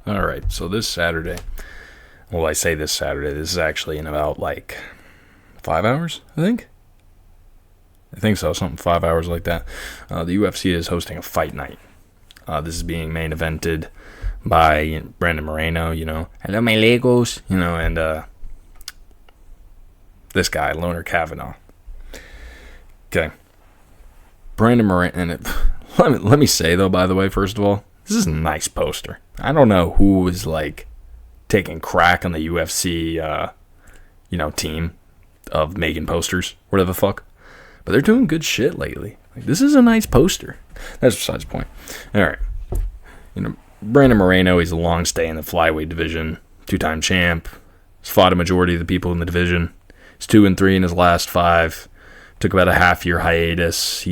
All right, so this Saturday, well, I say this Saturday, this is actually in about like 5 hours, I think. I think so, something 5 hours like that. The UFC is hosting a fight night. This is being main evented by Brandon Moreno, hello my Legos, and this guy, Loner Kavanagh. Okay. Brandon Moreno, and let me say though, by the way, first of all, this is a nice poster. I don't know who is like taking crack on the UFC, team of making posters, whatever the fuck. But they're doing good shit lately. Like, this is a nice poster. That's besides the point. All right. Brandon Moreno, he's a long stay in the flyweight division, 2-time champ. He's fought a majority of the people in the division. He's 2-3 in his last 5. Took about a half-year hiatus.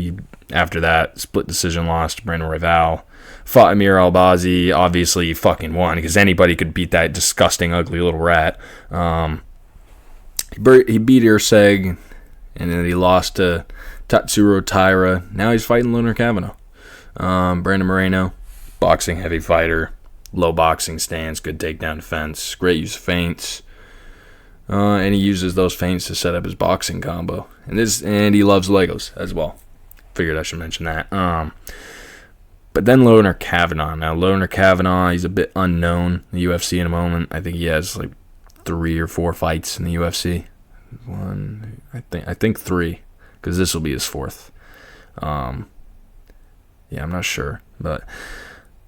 After that, split decision loss to Brandon Royval. Fought Amir Albazi. Obviously, he fucking won because anybody could beat that disgusting, ugly little rat. He beat Irseg, and then he lost to Tatsuro Taira. Now he's fighting Loner Kavanagh. Brandon Moreno, boxing heavy fighter, low boxing stance, good takedown defense, great use of feints. And he uses those feints to set up his boxing combo. And he loves Legos as well. Figured I should mention that. But then Loner Kavanagh. Now, Loner Kavanagh, he's a bit unknown in the UFC in a moment. I think he has like 3 or 4 fights in the UFC. I think 3, because this will be his 4th. I'm not sure. But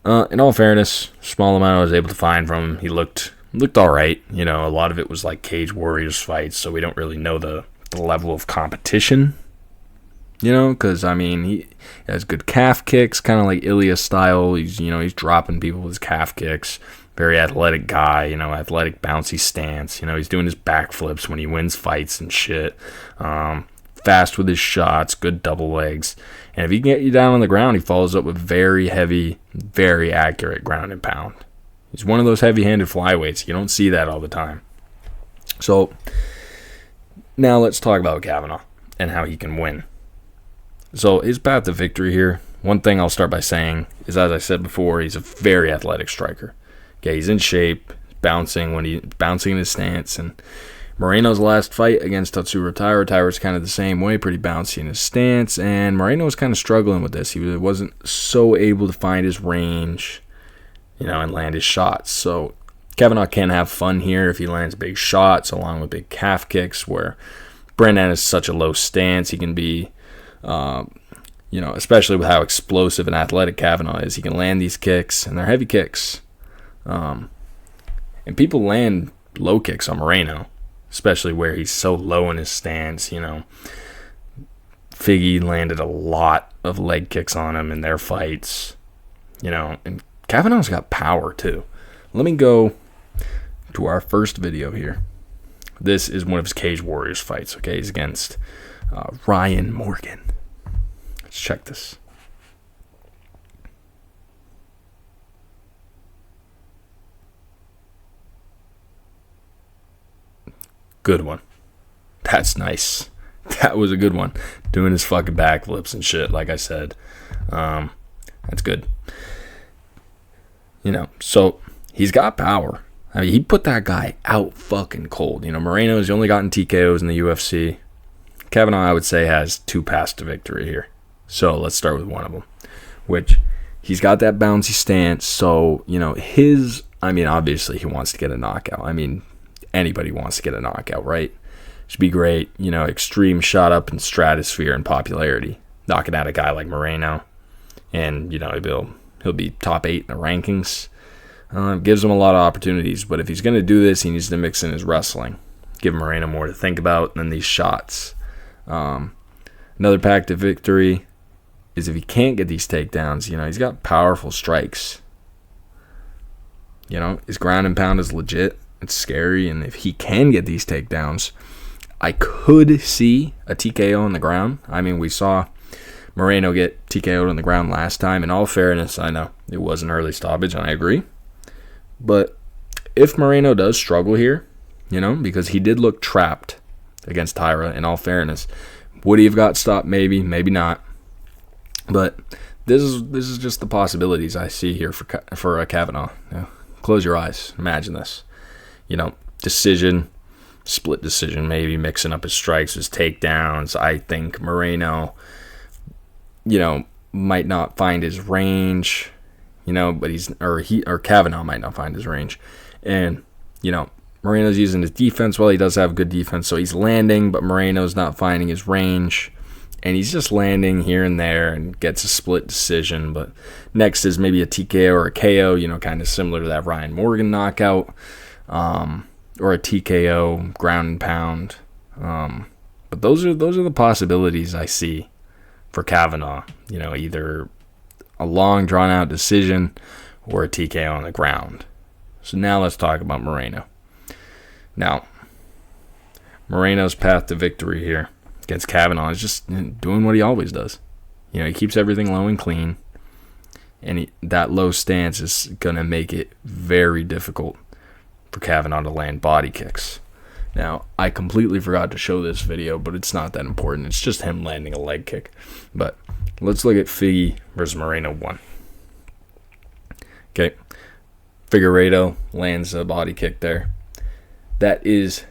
in all fairness, small amount I was able to find from him. He looked all right. A lot of it was like Cage Warriors fights, so we don't really know the level of competition. Because, he has good calf kicks, kind of like Ilya style. He's dropping people with his calf kicks. Very athletic guy, athletic bouncy stance. He's doing his backflips when he wins fights and shit. Fast with his shots, good double legs. And if he can get you down on the ground, he follows up with very heavy, very accurate ground and pound. He's one of those heavy-handed flyweights. You don't see that all the time. So, now let's talk about Kavanagh and how he can win. So, his path to victory here, one thing I'll start by saying is, as I said before, he's a very athletic striker. Okay, he's in shape, bouncing in his stance, and Moreno's last fight against Tatsuro Taira's kind of the same way, pretty bouncy in his stance, and Moreno was kind of struggling with this. He wasn't so able to find his range, and land his shots. So Kavanagh can have fun here if he lands big shots along with big calf kicks, where Brandon has such a low stance. He can be, especially with how explosive and athletic Kavanagh is, he can land these kicks, and they're heavy kicks. And people land low kicks on Moreno, especially where he's so low in his stance. Figgy landed a lot of leg kicks on him in their fights, and Kavanagh's got power too. Let me go to our first video here. This is one of his Cage Warriors fights, okay? He's against Ryan Morgan. Let's check this. Good one. That's nice. That was a good one. Doing his fucking backflips and shit, like I said. That's good. So he's got power. He put that guy out fucking cold. Moreno's only gotten TKOs in the UFC. Kavanagh, I would say, has 2 paths to victory here. So let's start with one of them, which he's got that bouncy stance. So, obviously he wants to get a knockout. Anybody wants to get a knockout, right? Should be great. Extreme shot up in stratosphere and popularity. Knocking out a guy like Moreno. And, he'll be top 8 in the rankings. Gives him a lot of opportunities. But if he's going to do this, he needs to mix in his wrestling. Give Moreno more to think about than these shots. Another path to victory is if he can't get these takedowns. He's got powerful strikes. His ground and pound is legit. It's scary. And if he can get these takedowns, I could see a TKO on the ground. We saw Moreno get TKO'd on the ground last time. In all fairness, I know it was an early stoppage, and I agree. But if Moreno does struggle here, because he did look trapped against Taira, in all fairness, would he have got stopped? Maybe, maybe not. But this is just the possibilities I see here for Kavanagh. Close your eyes. Imagine this. Decision, split decision, maybe mixing up his strikes, his takedowns. I think Moreno, might not find his range, but Kavanagh might not find his range. And, Moreno's using his defense. Well, he does have good defense, so he's landing, but Moreno's not finding his range. And he's just landing here and there and gets a split decision. But next is maybe a TKO or a KO, kind of similar to that Ryan Morgan knockout, or a TKO, ground and pound. But those are the possibilities I see for Kavanagh. Either a long, drawn-out decision or a TKO on the ground. So now let's talk about Moreno. Now, Moreno's path to victory here against Kavanagh is just doing what he always does. He keeps everything low and clean, and that low stance is going to make it very difficult for Kavanagh to land body kicks. Now, I completely forgot to show this video, but it's not that important. It's just him landing a leg kick. But let's look at Figgy versus Moreno 1. Okay, Figueiredo lands a body kick there. That is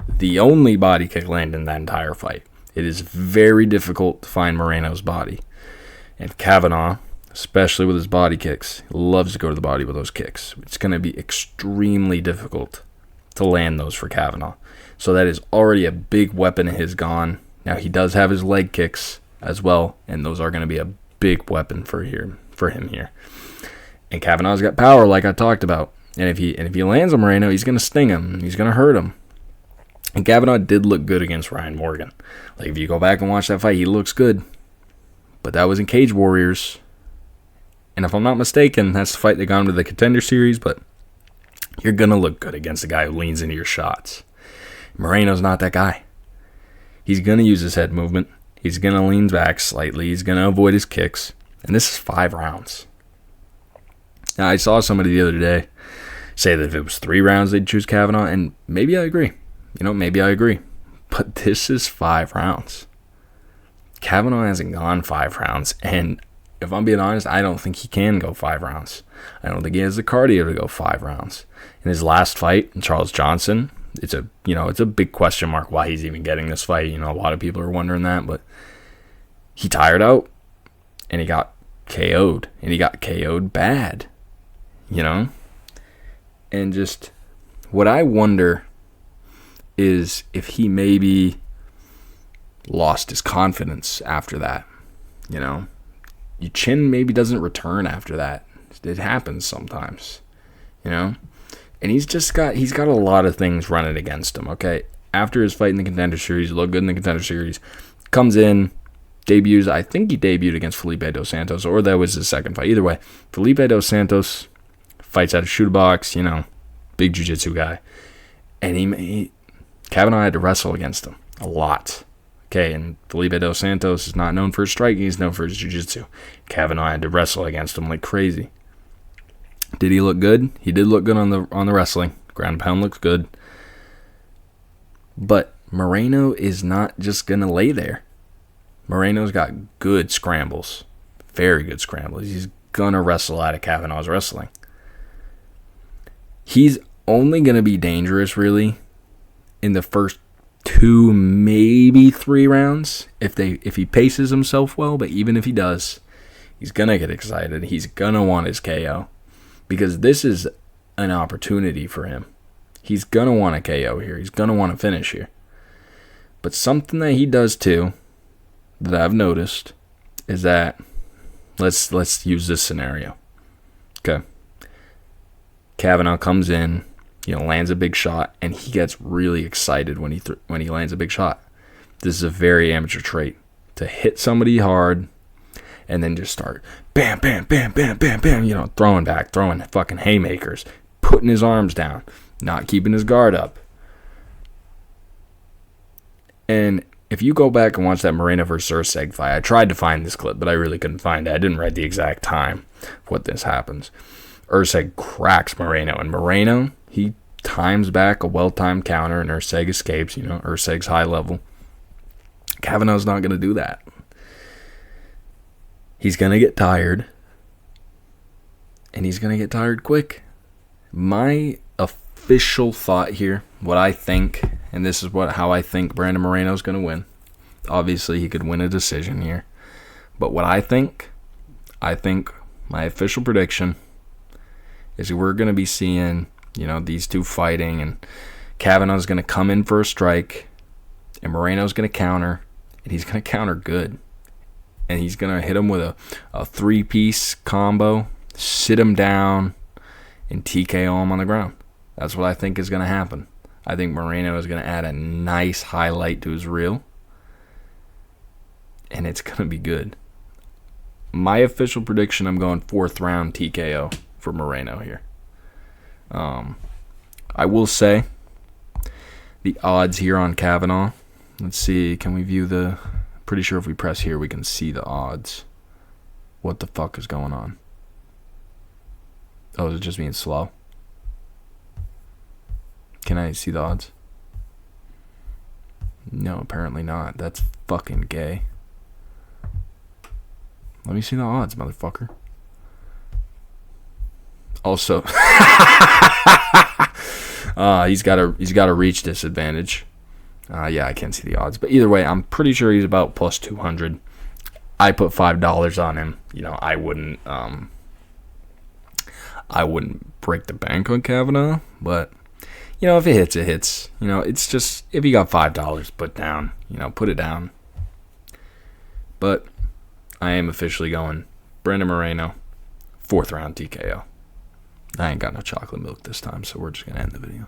the only body kick landed in that entire fight. It is very difficult to find Moreno's body. And Kavanagh, especially with his body kicks, loves to go to the body with those kicks. It's going to be extremely difficult to land those for Kavanagh. So that is already a big weapon of his gone. Now he does have his leg kicks as well, and those are going to be a big weapon for him here. And Kavanagh's got power, like I talked about. And if he lands on Moreno, he's going to sting him. He's going to hurt him. And Kavanagh did look good against Ryan Morgan. Like, if you go back and watch that fight, he looks good. But that was in Cage Warriors. And if I'm not mistaken, that's the fight that got him to the Contender Series. But you're going to look good against a guy who leans into your shots. Moreno's not that guy. He's going to use his head movement. He's going to lean back slightly. He's going to avoid his kicks. And this is 5 rounds. Now, I saw somebody the other day say that if it was 3 rounds, they'd choose Kavanagh. And maybe I agree. Maybe I agree. But this is 5 rounds. Kavanagh hasn't gone 5 rounds. And if I'm being honest, I don't think he can go 5 rounds. I don't think he has the cardio to go 5 rounds. In his last fight, Charles Johnson, it's a big question mark why he's even getting this fight. A lot of people are wondering that, but he tired out and he got KO'd, and he got KO'd bad. And just what I wonder is if he maybe lost his confidence after that. Your chin maybe doesn't return after that. It happens sometimes, And he's got a lot of things running against him, okay? After his fight in the Contender Series, he looked good in the Contender Series, comes in, debuts. I think he debuted against Felipe Dos Santos, or that was his second fight. Either way, Felipe Dos Santos fights out of shoot box, big jiu-jitsu guy. And Kavanagh had to wrestle against him a lot. Okay, and Felipe Dos Santos is not known for his striking, he's known for his jiu-jitsu. Kavanagh had to wrestle against him like crazy. Did he look good? He did look good on the wrestling. Ground and pound looks good. But Moreno is not just going to lay there. Moreno's got good scrambles. Very good scrambles. He's going to wrestle out of Kavanagh's wrestling. He's only going to be dangerous, really, in the first 2, maybe 3 rounds if he paces himself well. But even if he does, he's going to get excited. He's going to want his KO because this is an opportunity for him. He's going to want a KO here. He's going to want to finish here. But something that he does too that I've noticed is that let's use this scenario. Okay. Kavanagh comes in, lands a big shot, and he gets really excited when he lands a big shot. This is a very amateur trait, to hit somebody hard and then just start bam, bam, bam, bam, bam, bam, throwing back, throwing fucking haymakers, putting his arms down, not keeping his guard up. And if you go back and watch that Moreno versus Urseg fight, I tried to find this clip, but I really couldn't find it. I didn't write the exact time of what this happens. Urseg cracks Moreno, and Moreno, he times back a well-timed counter, and Urseg escapes. Urseg's high level. Kavanagh's not going to do that. He's going to get tired, and he's going to get tired quick. My official thought here, what I think, and this is how I think Brandon Moreno is going to win. Obviously, he could win a decision here. But what I think my official prediction is we're going to be seeing, these two fighting, and Kavanagh's going to come in for a strike, and Moreno's going to counter, and he's going to counter good. And he's going to hit him with a three-piece combo, sit him down, and TKO him on the ground. That's what I think is going to happen. I think Moreno is going to add a nice highlight to his reel, and it's going to be good. My official prediction, I'm going 4th round TKO for Moreno here. I will say the odds here on Kavanagh. Let's see, can we view the... Pretty sure if we press here, we can see the odds. What the fuck is going on? Oh, is it just being slow? Can I see the odds? No, apparently not. That's fucking gay. Let me see the odds, motherfucker. Also, he's got a reach disadvantage. Yeah, I can't see the odds, but either way, I'm pretty sure he's about plus 200. I put $5 on him. I wouldn't break the bank on Kavanagh, but if it hits, it hits. It's just if you got $5 put down, put it down. But I am officially going Brandon Moreno, 4th round TKO. I ain't got no chocolate milk this time, so we're just gonna end the video.